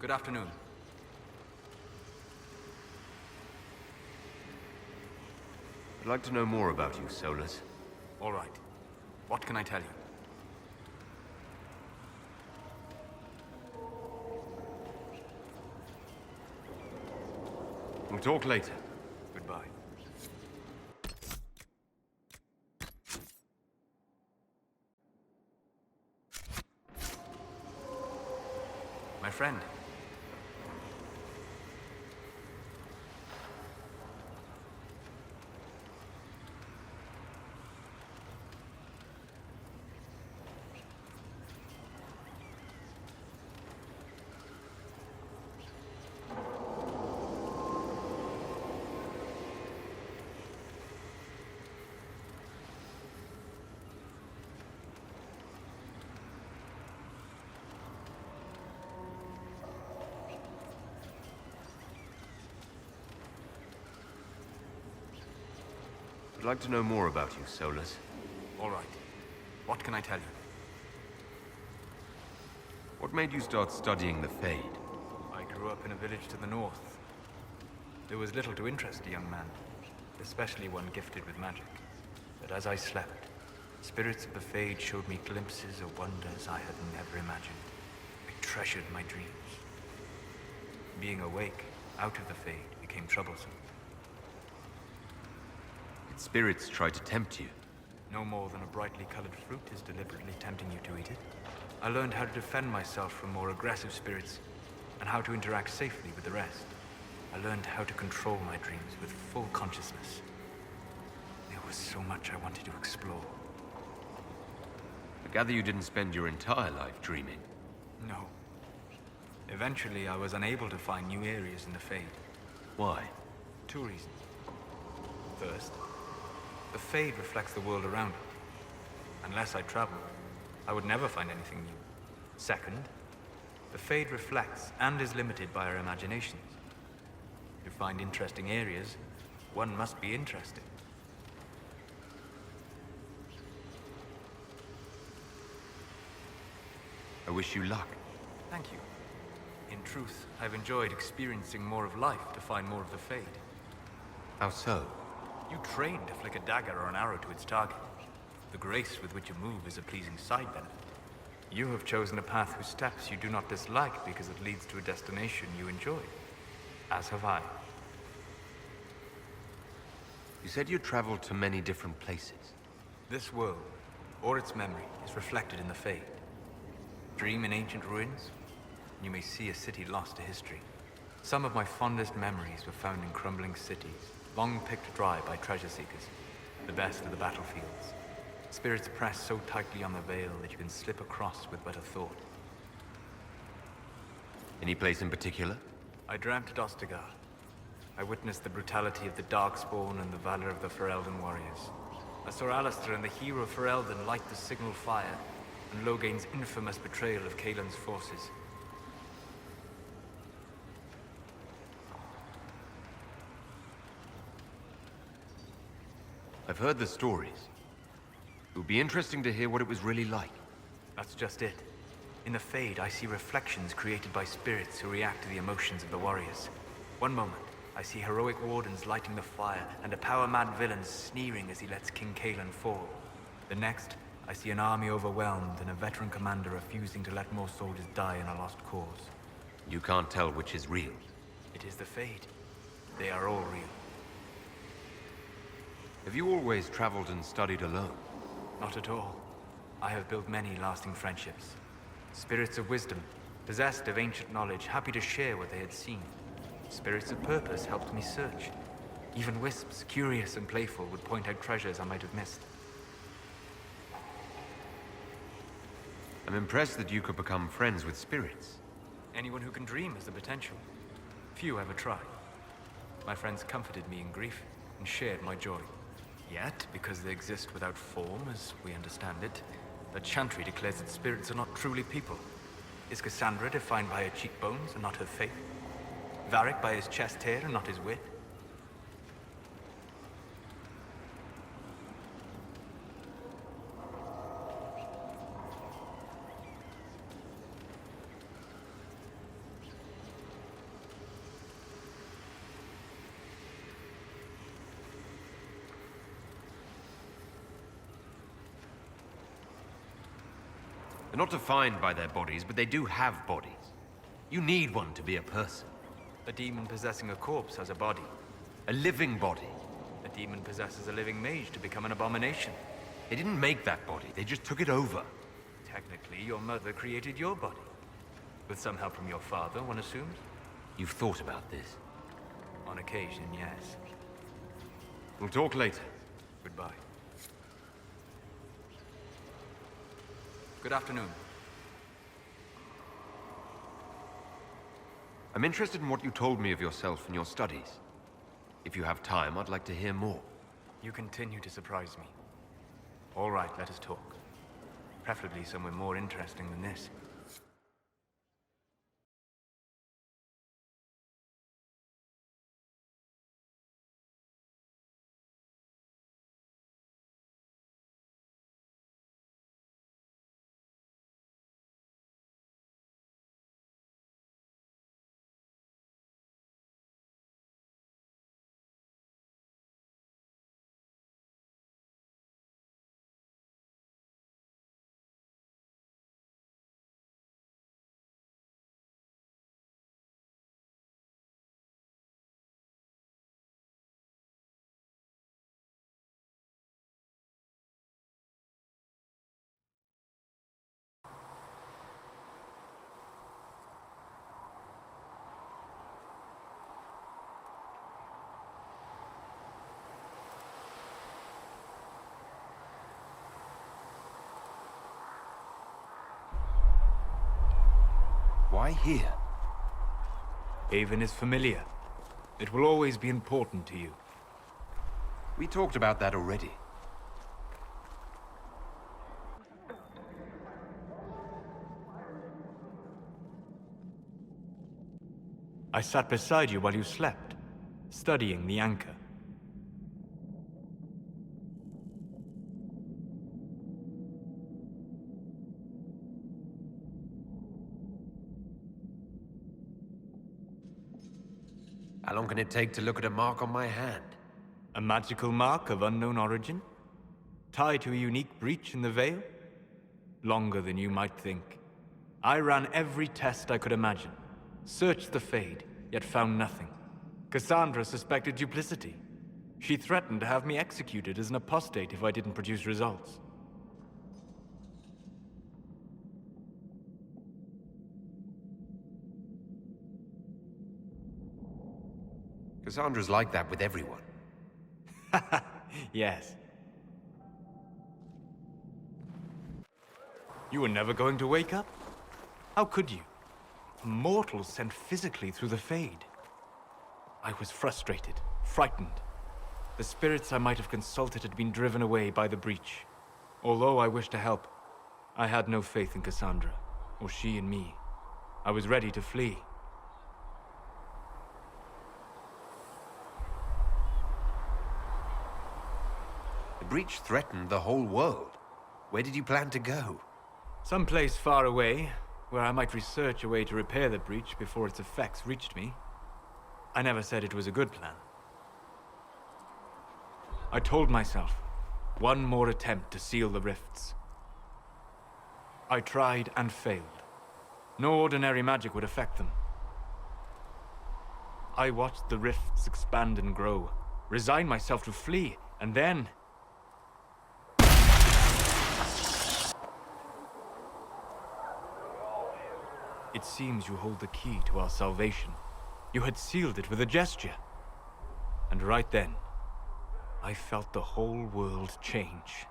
Good afternoon. I'd like to know more about you, Solus. All right. What can I tell you? We'll talk later. Goodbye. My friend. I'd like to know more about you, Solus. All right. What can I tell you? What made you start studying the Fade? I grew up in a village to the north. There was little to interest a young man, especially one gifted with magic. But as I slept, spirits of the Fade showed me glimpses of wonders I had never imagined. I treasured my dreams. Being awake, out of the Fade, became troublesome. Did spirits try to tempt you? No more than a brightly colored fruit is deliberately tempting you to eat it. I learned how to defend myself from more aggressive spirits, and how to interact safely with the rest. I learned how to control my dreams with full consciousness. There was so much I wanted to explore. I gather you didn't spend your entire life dreaming. No. Eventually, I was unable to find new areas in the Fade. Why? 2 reasons. First, the Fade reflects the world around it. Unless I traveled, I would never find anything new. Second, the Fade reflects and is limited by our imaginations. To find interesting areas, one must be interested. I wish you luck. Thank you. In truth, I've enjoyed experiencing more of life to find more of the Fade. How so? You train to flick a dagger or an arrow to its target. The grace with which you move is a pleasing side benefit. You have chosen a path whose steps you do not dislike because it leads to a destination you enjoy. As have I. You said you traveled to many different places. This world, or its memory, is reflected in the Fade. Dream in ancient ruins, and you may see a city lost to history. Some of my fondest memories were found in crumbling cities, long picked dry by treasure seekers, the best of the battlefields. Spirits press so tightly on the veil that you can slip across with but a thought. Any place in particular? I dreamt at Ostagar. I witnessed the brutality of the Darkspawn and the valor of the Ferelden warriors. I saw Alistair and the hero Ferelden light the signal fire, and Logain's infamous betrayal of Kaelin's forces. I've heard the stories. It would be interesting to hear what it was really like. That's just it. In the Fade, I see reflections created by spirits who react to the emotions of the warriors. One moment, I see heroic wardens lighting the fire, and a power-mad villain sneering as he lets King Kaelin fall. The next, I see an army overwhelmed and a veteran commander refusing to let more soldiers die in a lost cause. You can't tell which is real. It is the Fade. They are all real. Have you always traveled and studied alone? Not at all. I have built many lasting friendships. Spirits of wisdom, possessed of ancient knowledge, happy to share what they had seen. Spirits of purpose helped me search. Even wisps, curious and playful, would point out treasures I might have missed. I'm impressed that you could become friends with spirits. Anyone who can dream has the potential. Few ever try. My friends comforted me in grief and shared my joy. Yet, because they exist without form, as we understand it, the Chantry declares that spirits are not truly people. Is Cassandra defined by her cheekbones and not her faith? Varric by his chest hair and not his wit? They're not defined by their bodies, but they do have bodies. You need one to be a person. A demon possessing a corpse has a body. A living body. A demon possesses a living mage to become an abomination. They didn't make that body, they just took it over. Technically, your mother created your body. With some help from your father, one assumes? You've thought about this. On occasion, yes. We'll talk later. Goodbye. Good afternoon. I'm interested in what you told me of yourself and your studies. If you have time, I'd like to hear more. You continue to surprise me. All right, let us talk. Preferably somewhere more interesting than this. Why here? Haven is familiar. It will always be important to you. We talked about that already. I sat beside you while you slept, studying the anchor. How long can it take to look at a mark on my hand? A magical mark of unknown origin? Tied to a unique breach in the veil? Longer than you might think. I ran every test I could imagine. Searched the Fade, yet found nothing. Cassandra suspected duplicity. She threatened to have me executed as an apostate if I didn't produce results. Cassandra's like that with everyone. Yes. You were never going to wake up? How could you? A mortal sent physically through the Fade. I was frustrated, frightened. The spirits I might have consulted had been driven away by the breach. Although I wished to help, I had no faith in Cassandra, or she in me. I was ready to flee. The breach threatened the whole world. Where did you plan to go? Someplace far away, where I might research a way to repair the breach before its effects reached me. I never said it was a good plan. I told myself, one more attempt to seal the rifts. I tried and failed. No ordinary magic would affect them. I watched the rifts expand and grow, resigned myself to flee, and then... It seems you hold the key to our salvation. You had sealed it with a gesture. And right then, I felt the whole world change.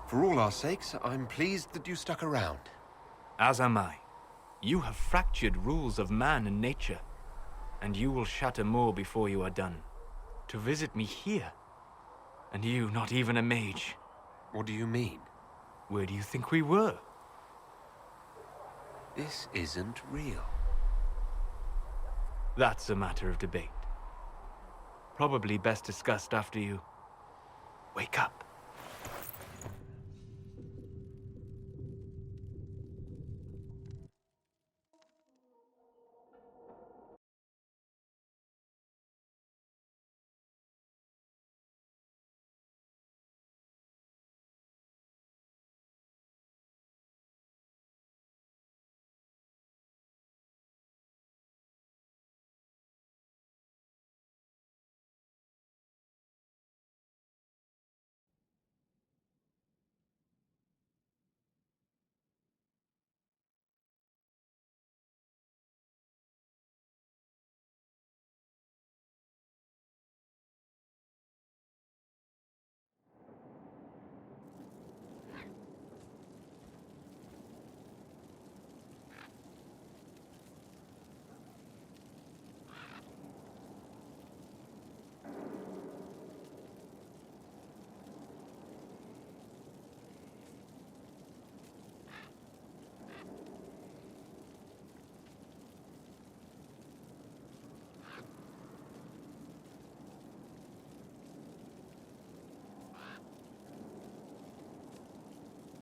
For all our sakes, I'm pleased that you stuck around. As am I. You have fractured rules of man and nature, and you will shatter more before you are done. To visit me here, and you not even a mage. What do you mean? Where do you think we were? This isn't real. That's a matter of debate. Probably best discussed after you wake up.